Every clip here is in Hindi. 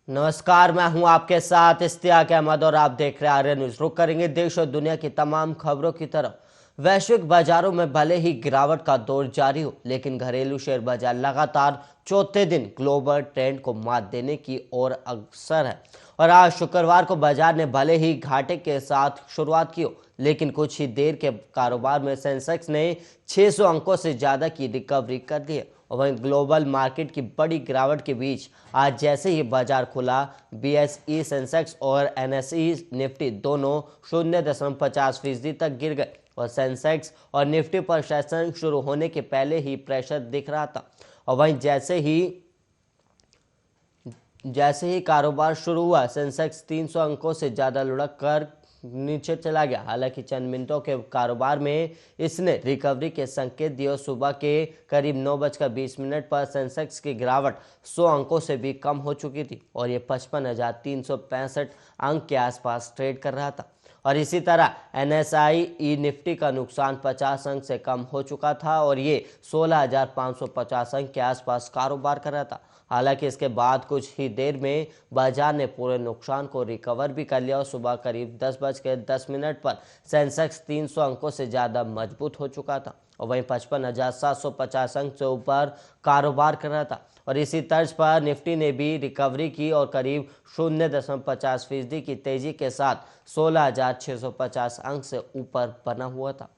नमस्कार, मैं हूं आपके साथ इश्तियाक अहमद और आप देख रहे हैं आर्य न्यूज। रुक करेंगे देश और दुनिया की तमाम खबरों की तरफ। वैश्विक बाजारों में भले ही गिरावट का दौर जारी हो, लेकिन घरेलू शेयर बाजार लगातार चौथे दिन ग्लोबल ट्रेंड को मात देने की ओर अग्रसर है। और आज शुक्रवार को बाजार ने भले ही घाटे के साथ शुरुआत की हो, लेकिन कुछ ही देर के कारोबार में सेंसेक्स ने 600 अंकों से ज्यादा की रिकवरी कर ली है। और वहीं ग्लोबल मार्केट की बड़ी गिरावट के बीच आज जैसे ही बाजार खुला, बीएसई सेंसेक्स और एनएसई निफ्टी दोनों 0.50% तक गिर गए। और सेंसेक्स और निफ्टी पर सेशन शुरू होने के पहले ही प्रेशर दिख रहा था। और वहीं जैसे ही कारोबार शुरू हुआ, सेंसेक्स 300 अंकों से ज्यादा लुढ़क कर नीचे चला गया। हालांकि चंद मिनटों के कारोबार में इसने रिकवरी के संकेत दिए। सुबह के करीब 9:20 पर सेंसेक्स की गिरावट 100 अंकों से भी कम हो चुकी थी और ये 55,365 अंक के आसपास ट्रेड कर रहा था। और इसी तरह एनएसआई ई निफ्टी का नुकसान 50 अंक से कम हो चुका था और ये 16,550 अंक के आसपास कारोबार कर रहा था। हालांकि इसके बाद कुछ ही देर में बाजार ने पूरे नुकसान को रिकवर भी कर लिया और सुबह करीब 10:10 पर सेंसेक्स 300 अंकों से ज्यादा मजबूत हो चुका था और वहीं 55,750 अंक से ऊपर कारोबार कर रहा था। और इसी तर्ज पर निफ्टी ने भी रिकवरी की और करीब 0.50% की तेजी के साथ 16,650 अंक से ऊपर बना हुआ था।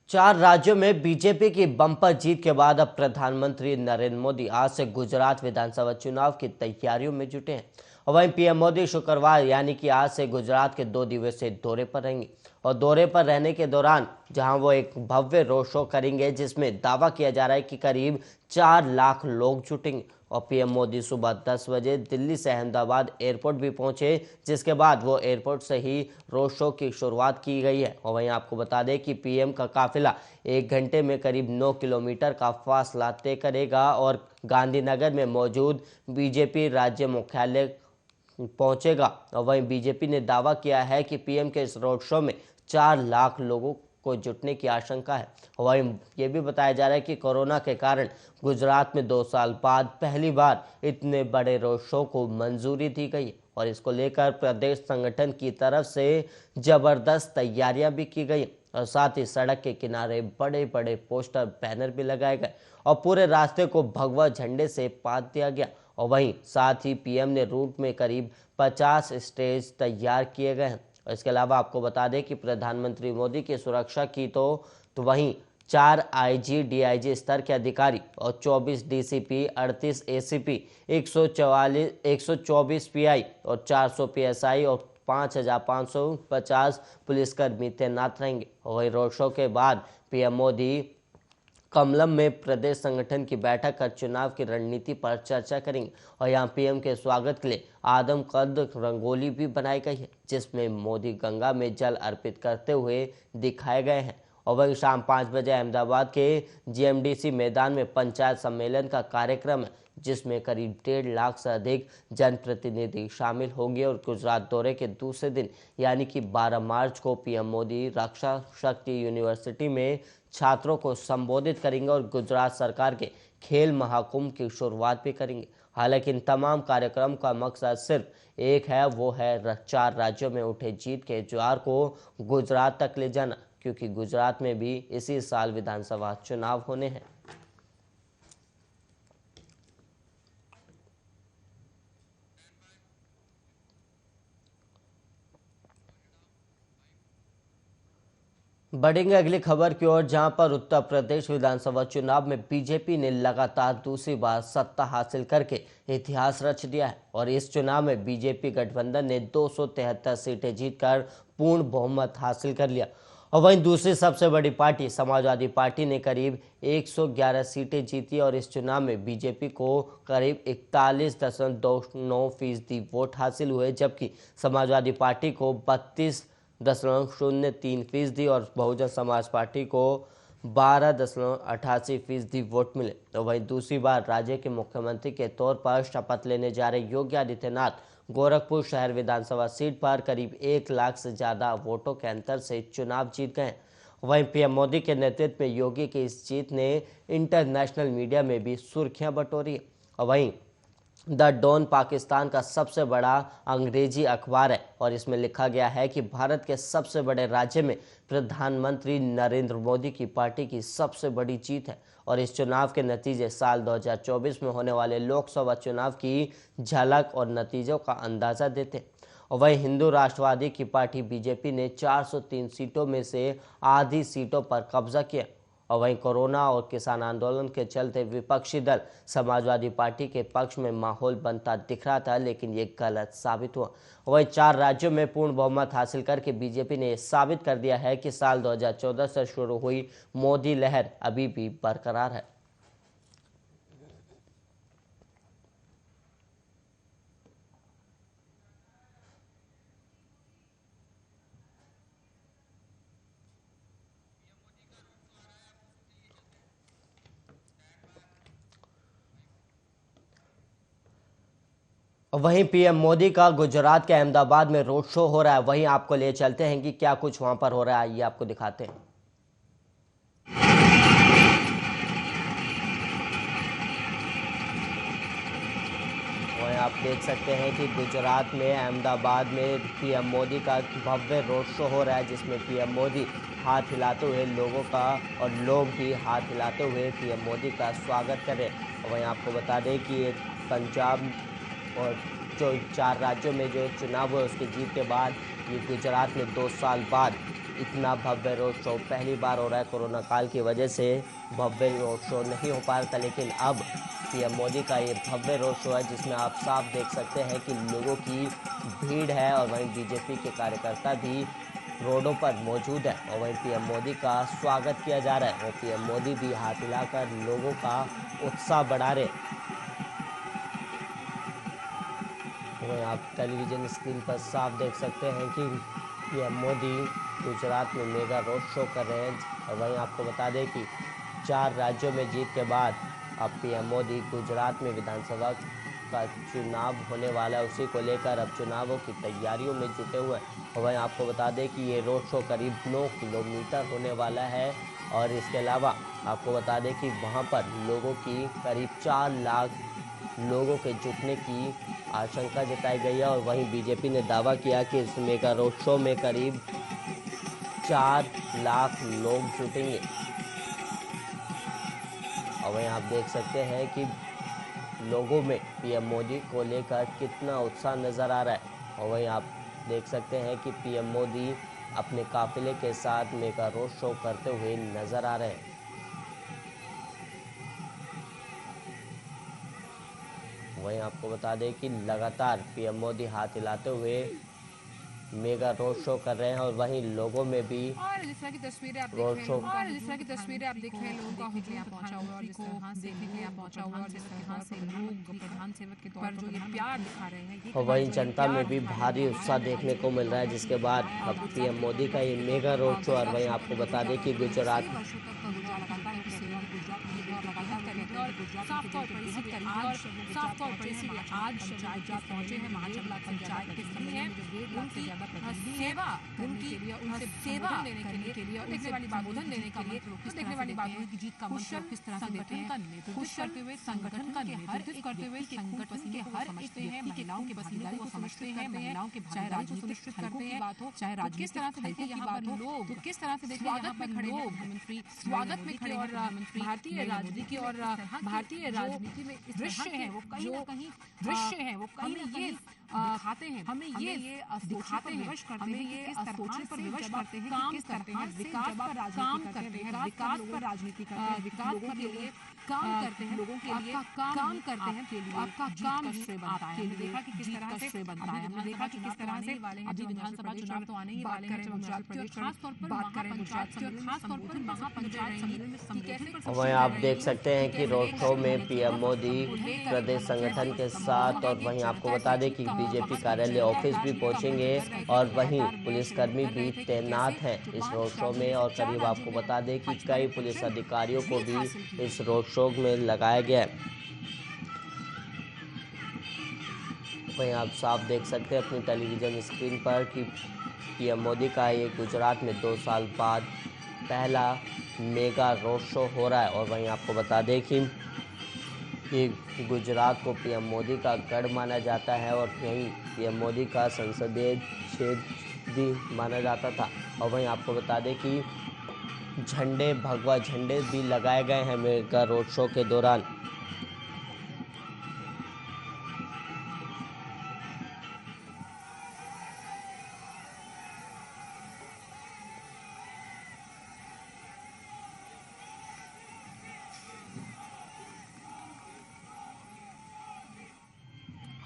चार राज्यों में बीजेपी की बम्पर जीत के बाद अब प्रधानमंत्री नरेंद्र मोदी आज से गुजरात विधानसभा चुनाव की तैयारियों में जुटे हैं। और वहीं पीएम मोदी शुक्रवार यानी कि आज से गुजरात के 2 दिवसीय दौरे पर रहेंगे। और दौरे पर रहने के दौरान जहां वो एक भव्य रोड शो करेंगे, जिसमें दावा किया जा रहा है कि करीब 4 लाख लोग जुटेंगे। और पीएम मोदी सुबह 10 बजे दिल्ली से अहमदाबाद एयरपोर्ट भी पहुंचे, जिसके बाद वो एयरपोर्ट से ही रोड शो की शुरुआत की गई है। और वहीं आपको बता दें कि पीएम का काफिला 1 घंटे में करीब 9 किलोमीटर का फासला तय करेगा और गांधीनगर में मौजूद बीजेपी राज्य मुख्यालय पहुंचेगा। और वहीं बीजेपी ने दावा किया है कि पीएम के इस रोड शो में 4 लाख लोगों को जुटने की आशंका है। वहीं ये भी बताया जा रहा है कि कोरोना के कारण गुजरात में 2 साल बाद पहली बार इतने बड़े रोड शो को मंजूरी दी गई है और इसको लेकर प्रदेश संगठन की तरफ से जबरदस्त तैयारियां भी की गई और साथ ही सड़क के किनारे बड़े बड़े पोस्टर बैनर भी लगाए गए और पूरे रास्ते को भगवा झंडे से पात दिया गया। और वहीं साथ ही पीएम ने रूट में करीब 50 स्टेज तैयार किए गए हैं। और इसके अलावा आपको बता दें कि प्रधानमंत्री मोदी की सुरक्षा की तो वहीं 4 आईजी डीआईजी स्तर के अधिकारी और 24 डीसीपी, 38 एसीपी, 124 पीआई और 400 पीएसआई और 5,550 पुलिसकर्मी तैनात रहेंगे। वहीं रोड शो के बाद पीएम मोदी कमलम में प्रदेश संगठन की बैठक कर चुनाव की रणनीति पर चर्चा करेंगे। और यहाँ पीएम के स्वागत के लिए आदमकद रंगोली भी बनाई गई है, जिसमें मोदी गंगा में जल अर्पित करते हुए दिखाए गए हैं। और वहीं शाम 5 बजे अहमदाबाद के जीएमडीसी मैदान में पंचायत सम्मेलन का कार्यक्रम है, जिसमें करीब 1.5 लाख से अधिक जनप्रतिनिधि शामिल होंगे। और गुजरात दौरे के दूसरे दिन यानी कि 12 मार्च को पीएम मोदी रक्षा शक्ति यूनिवर्सिटी में छात्रों को संबोधित करेंगे और गुजरात सरकार के खेल महाकुंभ की शुरुआत भी करेंगे। हालांकि इन तमाम कार्यक्रम का मकसद सिर्फ एक है, वो है 4 राज्यों में उठे जीत के ज्वार को गुजरात तक ले जाना, क्योंकि गुजरात में भी इसी साल विधानसभा चुनाव होने हैं। बढ़ेंगे अगली खबर की ओर, जहां पर उत्तर प्रदेश विधानसभा चुनाव में बीजेपी ने लगातार दूसरी बार सत्ता हासिल करके इतिहास रच दिया है। और इस चुनाव में बीजेपी गठबंधन ने 273 सीटें जीतकर पूर्ण बहुमत हासिल कर लिया। और वहीं दूसरी सबसे बड़ी पार्टी समाजवादी पार्टी ने करीब 111 सीटें जीती और इस चुनाव में बीजेपी को करीब 41.29% वोट हासिल हुए, जबकि समाजवादी पार्टी को 32.03% और बहुजन समाज पार्टी को 12.88% वोट मिले। तो वहीं दूसरी बार राज्य के मुख्यमंत्री के तौर पर शपथ लेने जा रहे योगी आदित्यनाथ गोरखपुर शहर विधानसभा सीट पर करीब 1 लाख से ज्यादा वोटों के अंतर से चुनाव जीत गए। वहीं पीएम मोदी के नेतृत्व में योगी की इस जीत ने इंटरनेशनल मीडिया में भी सुर्खियां बटोरी है। और वहीं द डॉन पाकिस्तान का सबसे बड़ा अंग्रेजी अखबार है और इसमें लिखा गया है कि भारत के सबसे बड़े राज्य में प्रधानमंत्री नरेंद्र मोदी की पार्टी की सबसे बड़ी जीत है और इस चुनाव के नतीजे साल 2024 में होने वाले लोकसभा चुनाव की झलक और नतीजों का अंदाजा देते हैं। और वहीं हिंदू राष्ट्रवादी की पार्टी बीजेपी ने 403 सीटों में से आधी सीटों पर कब्जा किया। और वहीं कोरोना और किसान आंदोलन के चलते विपक्षी दल समाजवादी पार्टी के पक्ष में माहौल बनता दिख रहा था, लेकिन ये गलत साबित हुआ। वहीं 4 राज्यों में पूर्ण बहुमत हासिल करके बीजेपी ने साबित कर दिया है कि साल 2014 से शुरू हुई मोदी लहर अभी भी बरकरार है। वहीं पीएम मोदी का गुजरात के अहमदाबाद में रोड शो हो रहा है, वहीं आपको ले चलते हैं कि क्या कुछ वहां पर हो रहा है, ये आपको दिखाते हैं। वहीं आप देख सकते हैं कि गुजरात में अहमदाबाद में पीएम मोदी का भव्य रोड शो हो रहा है, जिसमें पीएम मोदी हाथ हिलाते हुए लोगों का और लोग भी हाथ हिलाते हुए पीएम मोदी का स्वागत कर रहे हैं। और वहीं आपको बता दें कि ये पंजाब और जो 4 राज्यों में जो चुनाव हुए उसकी जीत के बाद ये गुजरात में 2 साल बाद इतना भव्य रोड शो पहली बार हो रहा है। कोरोना काल की वजह से भव्य रोड शो नहीं हो पा रहा था, लेकिन अब पीएम मोदी का ये भव्य रोड शो है जिसमें आप साफ देख सकते हैं कि लोगों की भीड़ है और वहीं बीजेपी के कार्यकर्ता भी रोडों पर मौजूद है और वहीं पीएम मोदी का स्वागत किया जा रहा है और पीएम मोदी भी हाथ हिलाकर लोगों का उत्साह बढ़ा रहे। वहीं आप टेलीविजन स्क्रीन पर साफ देख सकते हैं कि पीएम मोदी गुजरात में मेगा रोड शो कर रहे हैं। और वहीं आपको बता दें कि 4 राज्यों में जीत के बाद अब पीएम मोदी गुजरात में विधानसभा का चुनाव होने वाला है, उसी को लेकर अब चुनावों की तैयारियों में जुटे हुए हैं। और वहीं आपको बता दें कि ये रोड शो करीब 9 किलोमीटर होने वाला है और इसके अलावा आपको बता दें कि वहाँ पर लोगों की करीब 4 लाख लोगों के जुटने की आशंका जताई गई है। और वहीं बीजेपी ने दावा किया कि इस मेगा रोड शो में करीब 4 लाख लोग जुटेंगे। और वहीं आप देख सकते हैं कि लोगों में पीएम मोदी को लेकर कितना उत्साह नजर आ रहा है। और वहीं आप देख सकते हैं कि पीएम मोदी अपने काफिले के साथ मेगा रोड शो करते हुए नजर आ रहे हैं। वहीं आपको बता दें कि लगातार पीएम मोदी हाथ हिलाते हुए मेगा रोड शो कर रहे हैं और वहीं लोगों में भी और जिस तरह की तस्वीरें आप रोड शो देख रहे हैं लोगों का हुजूम यहाँ पहुंचा हुआ और जिस तरह से देखने यहाँ पहुंचा हुआ और जिस तरह से लोग प्रधान सेवक के तौर पर जो ये प्यार दिखा रहे हैं और वहीं जनता में भी भारी उत्साह देखने को मिल रहा है, जिसके बाद अब पीएम मोदी का ये मेगा रोड शो। और वहीं आपको बता दें कि गुजरात साफ तौर पर इसी तरीके और साफ तौर पर इसीलिए आज गुजरात पहुंचे हैं महाचंबला पंचायत के समय है उनकी सेवा उनकी सेवा देने के लिए देखने वाली बात देने के लिए देखने वाली बात की जीत का मंत्र किस तरह से देते हैं, खुश करते हुए संगठन का नेतृत्व करते हुए संगठन के हर एक हैं महिलाओं की भागीदारी को समझते हैं, महिलाओं के चाहे राजनीतिक सुनिश्चित करते हैं बात हो चाहे किस तरह से देखिए यहाँ पर लोग किस तरह से देखिए यहाँ पर खड़े मंत्री स्वागत में खड़े और भारतीय राजनीति और भारतीय राजनीति में दृश्य है वो कहीं ना कहीं दृश्य है वो कहीं ना कहीं दिखाते हैं हमें ये दिखाते हैं हमें ये सोचने पर विवश करते हैं कि किस तरह से विकास पर काम करते हैं विकास पर राजनीति करते हैं विकास पर लिए काम करते हैं लोगों के लिए काम करते हैं के लिए आपका काम श्रेय बनता है। हमने देखा कि किस तरह से बनता है, हमने देखा कि किस तरह से अभी विधानसभा चुनाव तो आने ही वाले हैं गुजरात प्रदेश खास तौर पर बात करें गुजरात और खास तौर पर महापंचायत सम्मेलन में कैसे वहीं आप देख सकते हैं कि रोड शो में पीएम मोदी प्रदेश संगठन के साथ और वहीं आपको बता दें कि बीजेपी कार्यालय ऑफिस भी पहुंचेंगे और वहीं पुलिसकर्मी भी तैनात हैं इस रोड शो में। और करीब आपको बता दें कि कई पुलिस अधिकारियों को भी इस रोड शो में लगाया गया है। वहीं आप साफ देख सकते हैं अपनी टेलीविजन स्क्रीन पर कि पीएम मोदी का ये गुजरात में 2 साल बाद पहला मेगा रोड शो हो रहा है। और वहीं आपको बता दें कि गुजरात को पीएम मोदी का गढ़ माना जाता है और यहीं पीएम मोदी का संसदीय क्षेत्र भी माना जाता था। और वहीं आपको बता दें कि भगवा झंडे भी लगाए गए हैं मेगा रोड शो के दौरान।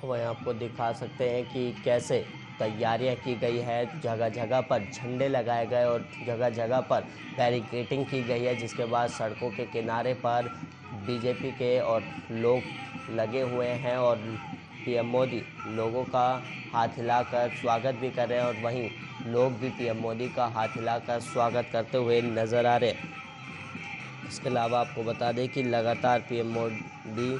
वहीं आपको दिखा सकते हैं कि कैसे तैयारियां की गई है। जगह जगह पर झंडे लगाए गए और जगह जगह पर बैरिकेडिंग की गई है, जिसके बाद सड़कों के किनारे पर बीजेपी के और लोग लगे हुए हैं और पीएम मोदी लोगों का हाथ हिलाकर स्वागत भी कर रहे हैं और वहीं लोग भी पीएम मोदी का हाथ हिलाकर स्वागत करते हुए नजर आ रहे हैं। इसके अलावा आपको बता दें कि लगातार पीएम मोदी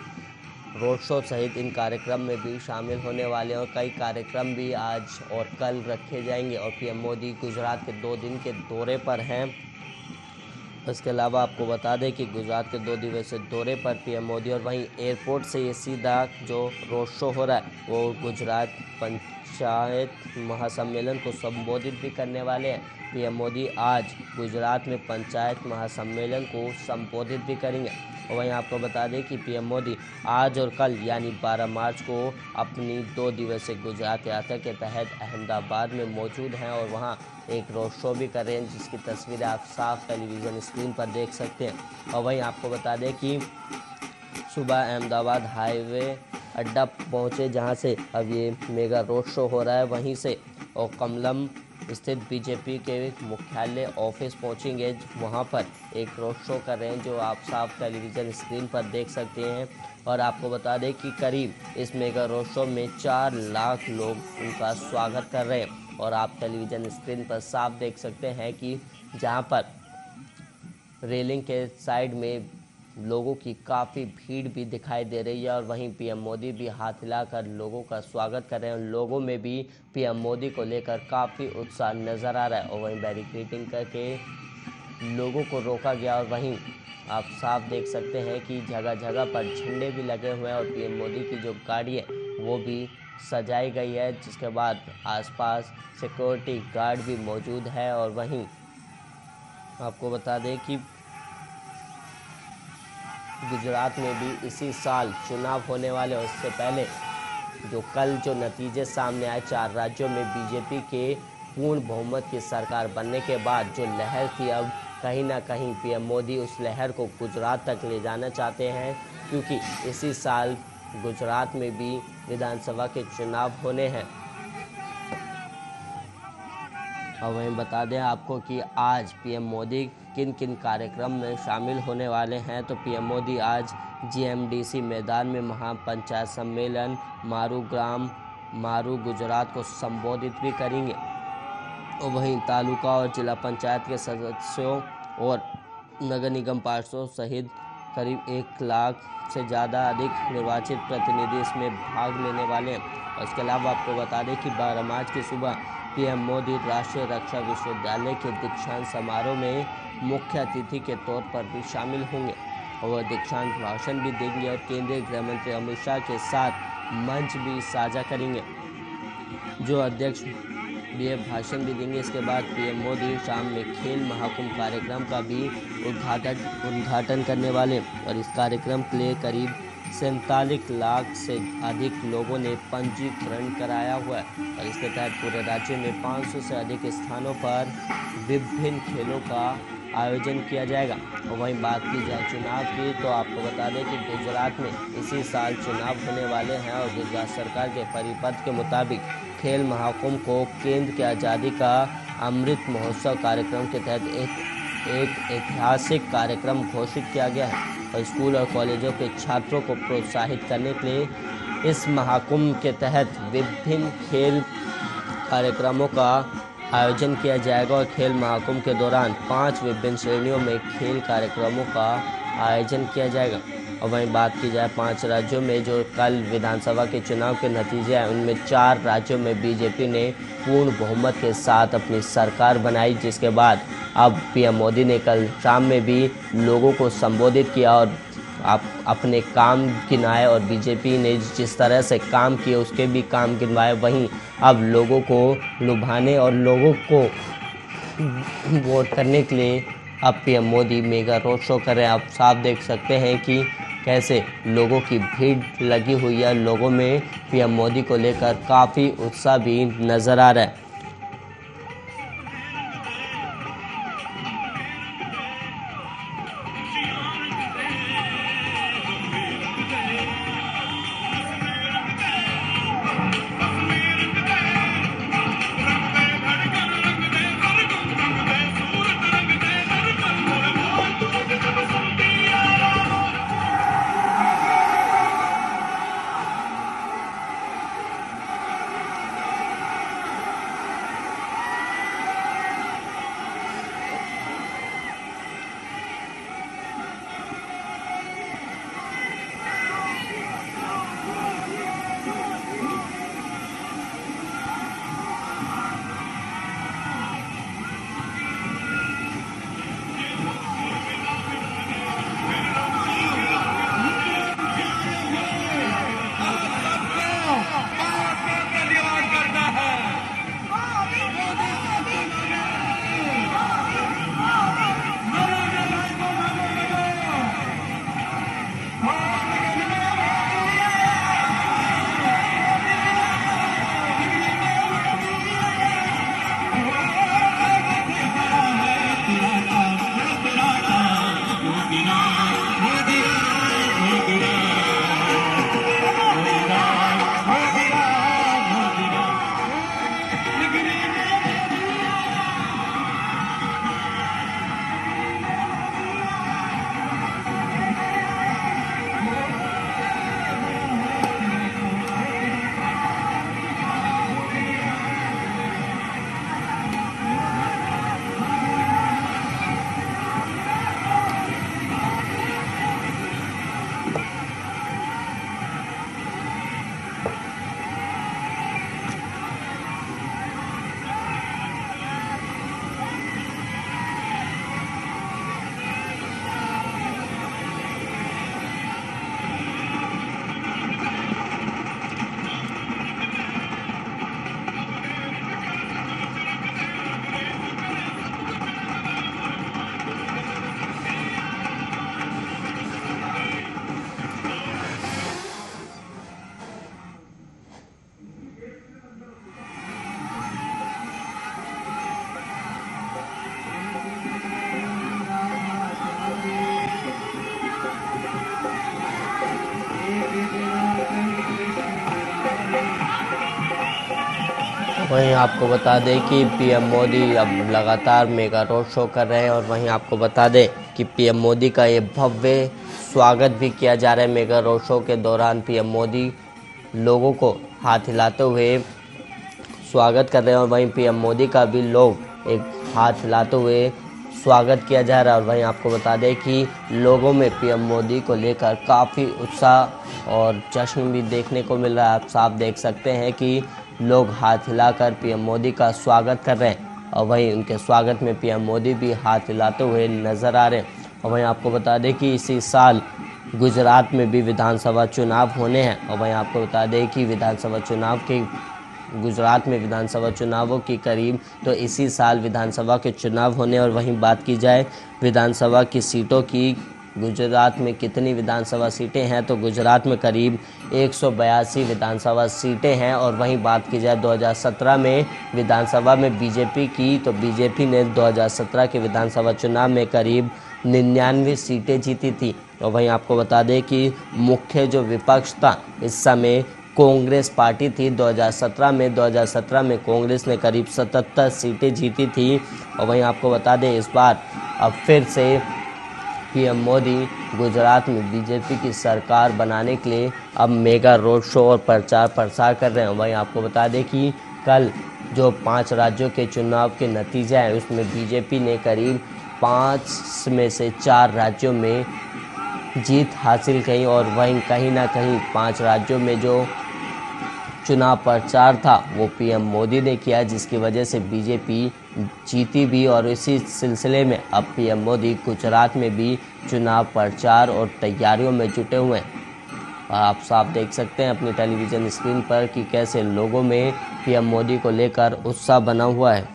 रोड शो सहित इन कार्यक्रम में भी शामिल होने वाले और कई कार्यक्रम भी आज और कल रखे जाएंगे। और पीएम मोदी गुजरात के 2 दिन के दौरे पर हैं। इसके अलावा आपको बता दें कि गुजरात के 2 दिवसीय दौरे पर पीएम मोदी और वहीं एयरपोर्ट से ये सीधा जो रोड शो हो रहा है वो गुजरात पंचायत महासम्मेलन को संबोधित भी करने वाले हैं। पीएम मोदी आज गुजरात में पंचायत महासम्मेलन को संबोधित भी करेंगे। और वहीं आपको बता दें कि पीएम मोदी आज और कल यानी 12 मार्च को अपनी 2 दिवसीय गुजरात यात्रा के तहत अहमदाबाद में मौजूद हैं और वहां एक रोड शो भी कर रहे हैं, जिसकी तस्वीरें आप साफ टेलीविज़न स्क्रीन पर देख सकते हैं। और वहीं आपको बता दें कि सुबह अहमदाबाद हाईवे अड्डा पहुंचे, जहां से अब ये मेगा रोड शो हो रहा है, वहीं से और कमलम स्थित बीजेपी के मुख्यालय ऑफिस पहुंचेंगे। वहां पर एक रोड शो कर रहे हैं जो आप साफ टेलीविज़न स्क्रीन पर देख सकते हैं। और आपको बता दें कि करीब इस मेगा रोड शो में 4 लाख लोग उनका स्वागत कर रहे हैं। और आप टेलीविज़न स्क्रीन पर साफ देख सकते हैं कि जहां पर रेलिंग के साइड में लोगों की काफ़ी भीड़ भी दिखाई दे रही है और वहीं पीएम मोदी भी हाथ हिलाकर लोगों का स्वागत कर रहे हैं। लोगों में भी पीएम मोदी को लेकर काफ़ी उत्साह नज़र आ रहा है। और वहीं बैरिकेडिंग करके लोगों को रोका गया और वहीं आप साफ देख सकते हैं कि जगह जगह पर झंडे भी लगे हुए हैं और पीएम मोदी की जो गाड़ी है वो भी सजाई गई है, जिसके बाद आसपास सिक्योरिटी गार्ड भी मौजूद है। और वहीं आपको बता दें कि गुजरात में भी इसी साल चुनाव होने वाले और इससे पहले जो कल जो नतीजे सामने आए 4 राज्यों में बीजेपी के पूर्ण बहुमत की सरकार बनने के बाद जो लहर थी, अब कहीं ना कहीं पीएम मोदी उस लहर को गुजरात तक ले जाना चाहते हैं, क्योंकि इसी साल गुजरात में भी विधानसभा के चुनाव होने हैं। और वहीं बता दें आपको कि आज पीएम मोदी किन किन कार्यक्रम में शामिल होने वाले हैं। तो पीएम मोदी आज जीएमडीसी मैदान में महापंचायत सम्मेलन मारू गुजरात को संबोधित भी करेंगे। और वहीं तालुका और जिला पंचायत के सदस्यों और नगर निगम पार्षदों सहित करीब 1 लाख से ज़्यादा अधिक निर्वाचित प्रतिनिधि इसमें भाग लेने वाले हैं। और इसके अलावा आपको बता दें कि 12 मार्च की सुबह पीएम मोदी राष्ट्रीय रक्षा विश्वविद्यालय के दीक्षांत समारोह में मुख्य अतिथि के तौर पर भी शामिल होंगे और वह दीक्षांत भाषण भी देंगे और केंद्रीय गृह मंत्री अमित शाह के साथ मंच भी साझा करेंगे, जो अध्यक्ष भी भाषण भी देंगे। इसके बाद पीएम मोदी शाम में खेल महाकुंभ कार्यक्रम का भी उद्घाटन करने वाले और इस कार्यक्रम के लिए करीब 47 लाख से अधिक लोगों ने पंजीकरण कराया हुआ है। और इसके तहत पूरे राज्य में 500 से अधिक स्थानों पर विभिन्न खेलों का आयोजन किया जाएगा। और वहीं बात की जाए चुनाव की, तो आपको बता दें कि गुजरात में इसी साल चुनाव होने वाले हैं और गुजरात सरकार के परिपत्र के मुताबिक खेल महाकुंभ को केंद्र के आज़ादी का अमृत महोत्सव कार्यक्रम के तहत एक ऐतिहासिक कार्यक्रम घोषित किया गया है। और स्कूल और कॉलेजों के छात्रों को प्रोत्साहित करने के लिए इस महाकुंभ के तहत विभिन्न खेल कार्यक्रमों का आयोजन किया जाएगा। और खेल महाकुंभ के दौरान 5 विभिन्न श्रेणियों में खेल कार्यक्रमों का आयोजन किया जाएगा। और वहीं बात की जाए 5 राज्यों में जो कल विधानसभा के चुनाव के नतीजे आए, उनमें 4 राज्यों में बीजेपी ने पूर्ण बहुमत के साथ अपनी सरकार बनाई, जिसके बाद अब पीएम मोदी ने कल शाम में भी लोगों को संबोधित किया और आप अपने काम गिनाए और बीजेपी ने जिस तरह से काम किए उसके भी काम गिनवाए। वहीं अब लोगों को लुभाने और लोगों को वोट करने के लिए अब PM Modi mega road show कर रहे हैं। आप साफ देख सकते हैं कि कैसे लोगों की भीड़ लगी हुई है। लोगों में पीएम मोदी को लेकर काफ़ी उत्साह भी नज़र आ रहा है। वहीं आपको बता दें कि पीएम मोदी अब लगातार मेगा रोड शो कर रहे हैं और वहीं आपको बता दें कि पीएम मोदी का ये भव्य स्वागत भी किया जा रहा है। मेगा रोड शो के दौरान पीएम मोदी लोगों को हाथ हिलाते हुए स्वागत कर रहे हैं और वहीं पीएम मोदी का भी लोग एक हाथ हिलाते हुए स्वागत किया जा रहा है। और वहीं आपको बता दें कि लोगों में पीएम मोदी को लेकर काफ़ी उत्साह और जश्न भी देखने को मिल रहा है। आप साफ देख सकते हैं कि लोग हाथ हिलाकर पीएम मोदी का स्वागत कर रहे हैं और वहीं उनके स्वागत में पीएम मोदी भी हाथ हिलाते हुए नज़र आ रहे हैं। और वहीं आपको बता दें कि इसी साल गुजरात में भी विधानसभा चुनाव होने हैं और वहीं आपको बता दें कि गुजरात में विधानसभा चुनावों की करीब तो इसी साल विधानसभा के चुनाव होने। और वहीं बात की जाए विधानसभा की सीटों की, गुजरात में कितनी विधानसभा सीटें हैं, तो गुजरात में करीब 182 विधानसभा सीटें हैं। और वहीं बात की जाए 2017 में विधानसभा में बीजेपी की, तो बीजेपी ने 2017 के विधानसभा चुनाव में करीब 99 सीटें जीती थी। और वहीं आपको बता दें कि मुख्य जो विपक्ष था इस समय कांग्रेस पार्टी थी। 2017 में कांग्रेस ने करीब 77 सीटें जीती थी। और वहीं आपको बता दें इस बार अब फिर से पीएम मोदी गुजरात में बीजेपी की सरकार बनाने के लिए अब मेगा रोड शो और प्रचार प्रसार कर रहे हैं। वहीं आपको बता दें कि कल जो 5 राज्यों के चुनाव के नतीजे हैं उसमें बीजेपी ने करीब 5 में से 4 राज्यों में जीत हासिल की और वहीं कहीं ना कहीं 5 राज्यों में जो चुनाव प्रचार था वो पीएम मोदी ने किया, जिसकी वजह से बीजेपी जीती भी। और इसी सिलसिले में अब पीएम मोदी गुजरात में भी चुनाव प्रचार और तैयारियों में जुटे हुए हैं। आप साफ देख सकते हैं अपनी टेलीविज़न स्क्रीन पर कि कैसे लोगों में पीएम मोदी को लेकर उत्साह बना हुआ है।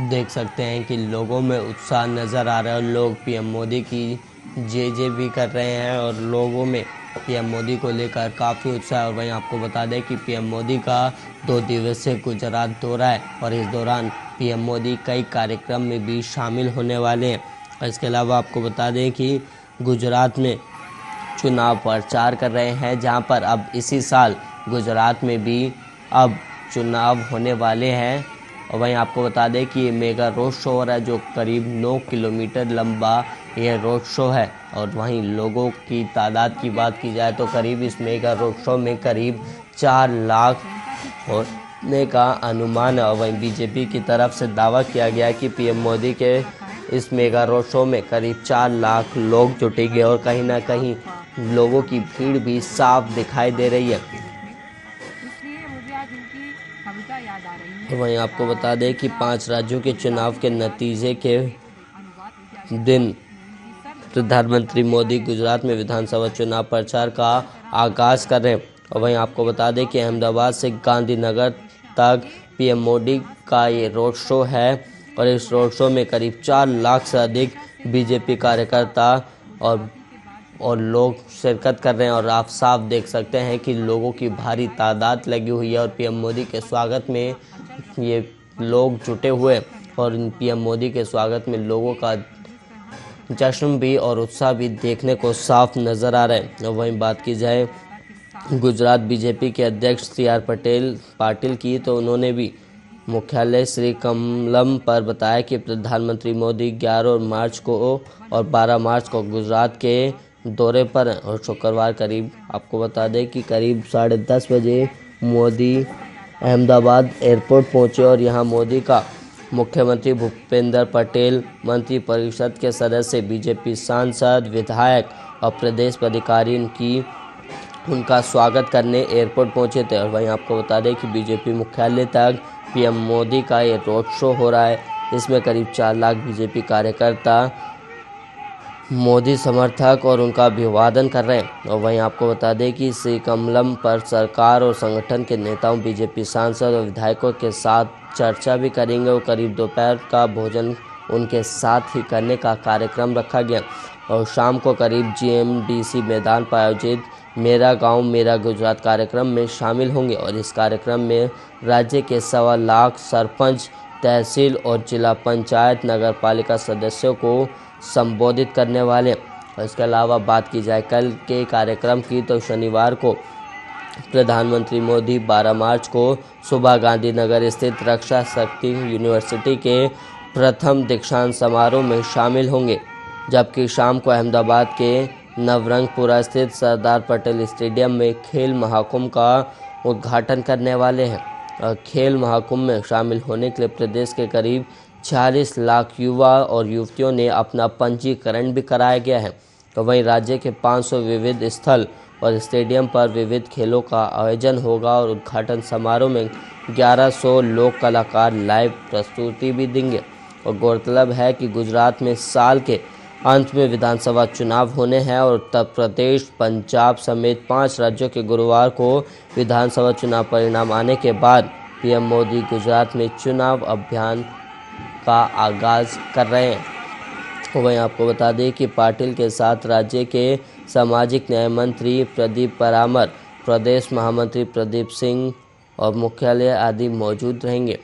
देख सकते हैं कि लोगों में उत्साह नज़र आ रहा है। लोग पीएम मोदी की जय भी कर रहे हैं और लोगों में पीएम मोदी को लेकर काफ़ी उत्साह है। और वहीं आपको बता दें कि पीएम मोदी का 2 दिवसीय गुजरात दौरा है और इस दौरान पीएम मोदी कई कार्यक्रम में भी शामिल होने वाले हैं। और इसके अलावा आपको बता दें कि गुजरात में चुनाव प्रचार कर रहे हैं, जहां पर अब इसी साल गुजरात में भी अब चुनाव होने वाले हैं। और वहीं आपको बता दें कि ये मेगा रोड शो हो रहा है, जो करीब 9 किलोमीटर लंबा ये रोड शो है। और वहीं लोगों की तादाद की बात की जाए तो करीब इस मेगा रोड शो में करीब 4 लाख होने का अनुमान है। और वहीं बीजेपी की तरफ से दावा किया गया कि पीएम मोदी के इस मेगा रोड शो में करीब 4 लाख लोग जुटेंगे और कहीं ना कहीं लोगों की भीड़ भी साफ दिखाई दे रही है। इसलिए मुझे आज उनकी कविता याद आ रही है। वहीं आपको बता दें कि 5 राज्यों के चुनाव के नतीजे के दिन प्रधानमंत्री मोदी गुजरात में विधानसभा चुनाव प्रचार का आगाज़ कर रहे हैं। और वहीं आपको बता दें कि अहमदाबाद से गांधीनगर तक पीएम मोदी का ये रोड शो है और इस रोड शो में करीब 4 लाख से अधिक बीजेपी कार्यकर्ता और लोग शिरकत कर रहे हैं। और आप साफ देख सकते हैं कि लोगों की भारी तादाद लगी हुई है और पीएम मोदी के स्वागत में ये लोग जुटे हुए हैं। और पीएम मोदी के स्वागत में लोगों का जश्न भी और उत्साह भी देखने को साफ नज़र आ रहा है। और वहीं बात की जाए गुजरात बीजेपी के अध्यक्ष CR पाटिल की, तो उन्होंने भी मुख्यालय श्री कमलम पर बताया कि प्रधानमंत्री मोदी 11 मार्च को और 12 मार्च को गुजरात के दौरे पर हैं। और शुक्रवार करीब आपको बता दें कि करीब 10:30 बजे मोदी अहमदाबाद एयरपोर्ट पहुंचे और यहां मोदी का मुख्यमंत्री भूपेंद्र पटेल, मंत्रिपरिषद के सदस्य, बीजेपी सांसद, विधायक और प्रदेश पदाधिकारी उनका स्वागत करने एयरपोर्ट पहुंचे थे। और वहीं आपको बता दें कि बीजेपी मुख्यालय तक पीएम मोदी का ये रोड शो हो रहा है। इसमें करीब 4 लाख बीजेपी कार्यकर्ता, मोदी समर्थक और उनका अभिवादन कर रहे हैं। और वहीं आपको बता दें कि श्री कमलम पर सरकार और संगठन के नेताओं, बीजेपी सांसद और विधायकों के साथ चर्चा भी करेंगे और करीब दोपहर का भोजन उनके साथ ही करने का कार्यक्रम रखा गया। और शाम को करीब GMDC मैदान पर आयोजित मेरा गांव मेरा गुजरात कार्यक्रम में शामिल होंगे। और इस कार्यक्रम में राज्य के 1.25 लाख सरपंच, तहसील और जिला पंचायत नगर पालिका सदस्यों को संबोधित करने वाले। और इसके अलावा बात की जाए कल के कार्यक्रम की, तो शनिवार को प्रधानमंत्री मोदी 12 मार्च को सुबह गांधीनगर स्थित रक्षा शक्ति यूनिवर्सिटी के प्रथम दीक्षांत समारोह में शामिल होंगे, जबकि शाम को अहमदाबाद के नवरंगपुरा स्थित सरदार पटेल स्टेडियम में खेल महाकुंभ का उद्घाटन करने वाले हैं। खेल महाकुंभ में शामिल होने के लिए प्रदेश के करीब 46 लाख युवा और युवतियों ने अपना पंजीकरण भी कराया गया है। तो वहीं राज्य के 500 विविध स्थल और स्टेडियम पर विविध खेलों का आयोजन होगा और उद्घाटन समारोह में 1100 लोक कलाकार लाइव प्रस्तुति भी देंगे। और गौरतलब है कि गुजरात में साल के अंत में विधानसभा चुनाव होने हैं और उत्तर प्रदेश, पंजाब समेत 5 राज्यों के गुरुवार को विधानसभा चुनाव परिणाम आने के बाद पीएम मोदी गुजरात में चुनाव अभियान का आगाज़ कर रहे हैं। वहीं आपको बता दें कि पाटिल के साथ राज्य के सामाजिक न्याय मंत्री प्रदीप परामर, प्रदेश महामंत्री प्रदीप सिंह और मुख्यालय आदि मौजूद रहेंगे।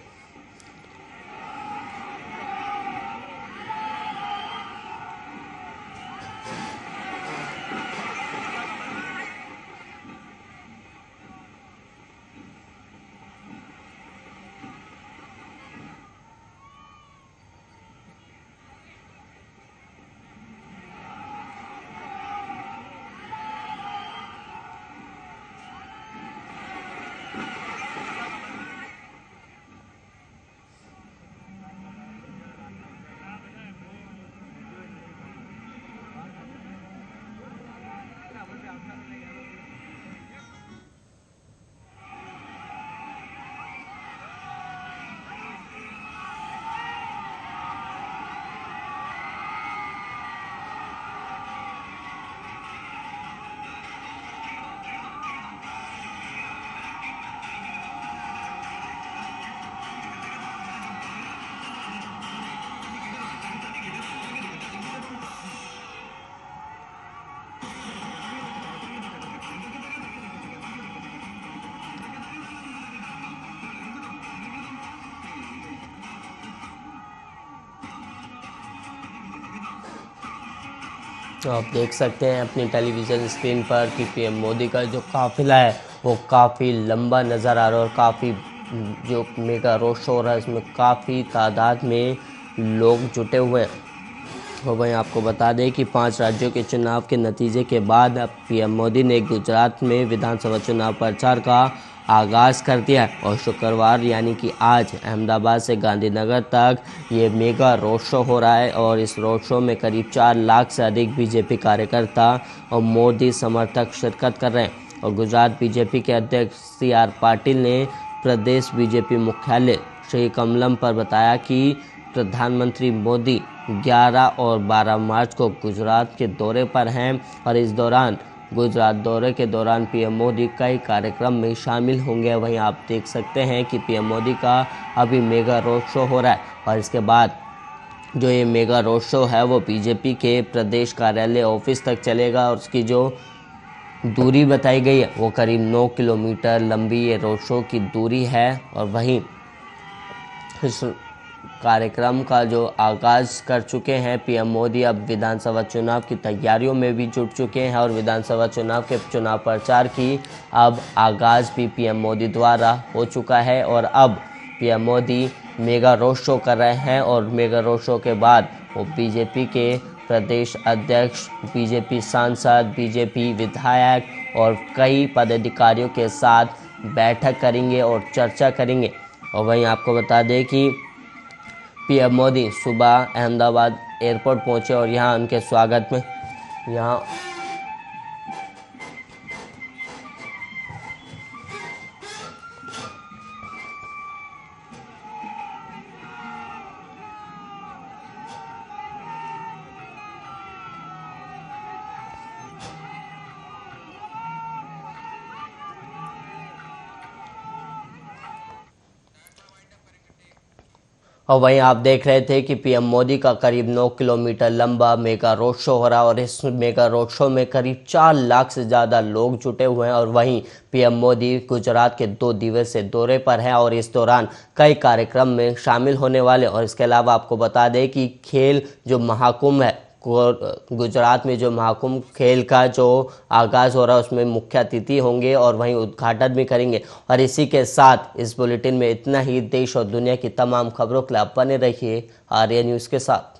तो आप देख सकते हैं अपनी टेलीविज़न स्क्रीन पर कि पीएम मोदी का जो काफ़िला है वो काफ़ी लंबा नज़र आ रहा है और काफ़ी जो मेगा रोड शो हो रहा है इसमें काफ़ी तादाद में लोग जुटे हुए हैं। और वहीं आपको बता दें कि 5 राज्यों के चुनाव के नतीजे के बाद अब पीएम मोदी ने गुजरात में विधानसभा चुनाव प्रचार का आगाज़ कर दिया है और शुक्रवार यानी कि आज अहमदाबाद से गांधीनगर तक ये मेगा रोड शो हो रहा है और इस रोड शो में करीब 4 लाख से अधिक बीजेपी कार्यकर्ता और मोदी समर्थक शिरकत कर रहे हैं। और गुजरात बीजेपी के अध्यक्ष CR पाटिल ने प्रदेश बीजेपी मुख्यालय श्री कमलम पर बताया कि प्रधानमंत्री मोदी 11 और 12 मार्च को गुजरात के दौरे पर हैं और इस दौरान गुजरात दौरे के दौरान पीएम मोदी कई कार्यक्रम में शामिल होंगे। वहीं आप देख सकते हैं कि पीएम मोदी का अभी मेगा रोड शो हो रहा है और इसके बाद जो ये मेगा रोड शो है वो बीजेपी के प्रदेश कार्यालय ऑफिस तक चलेगा और उसकी जो दूरी बताई गई है वो करीब 9 किलोमीटर लंबी ये रोड शो की दूरी है। और वहीं इस कार्यक्रम का जो आगाज़ कर चुके हैं पीएम मोदी, अब विधानसभा चुनाव की तैयारियों में भी जुट चुके हैं और विधानसभा चुनाव के चुनाव प्रचार की अब आगाज़ भी पीएम मोदी द्वारा हो चुका है। और अब PM Modi mega road show कर रहे हैं और मेगा रोड शो के बाद वो बीजेपी के प्रदेश अध्यक्ष, बीजेपी सांसद, बीजेपी विधायक और कई पदाधिकारियों के साथ बैठक करेंगे और चर्चा करेंगे। और वहीं आपको बता दें कि पीएम मोदी सुबह अहमदाबाद एयरपोर्ट पहुंचे और यहां उनके स्वागत में और वहीं आप देख रहे थे कि पीएम मोदी का करीब 9 किलोमीटर लंबा मेगा रोड शो हो रहा है और इस मेगा रोड शो में करीब 4 लाख से ज़्यादा लोग जुटे हुए हैं। और वहीं पीएम मोदी गुजरात के 2 दिवसीय दौरे पर हैं और इस दौरान कई कार्यक्रम में शामिल होने वाले। और इसके अलावा आपको बता दें कि खेल जो महाकुंभ है गुजरात में, जो महाकुंभ खेल का जो आगाज़ हो रहा है उसमें मुख्य अतिथि होंगे और वहीं उद्घाटन भी करेंगे। और इसी के साथ इस बुलेटिन में इतना ही। देश और दुनिया की तमाम खबरों के लिए आप बने रहिए आर्या न्यूज़ के साथ।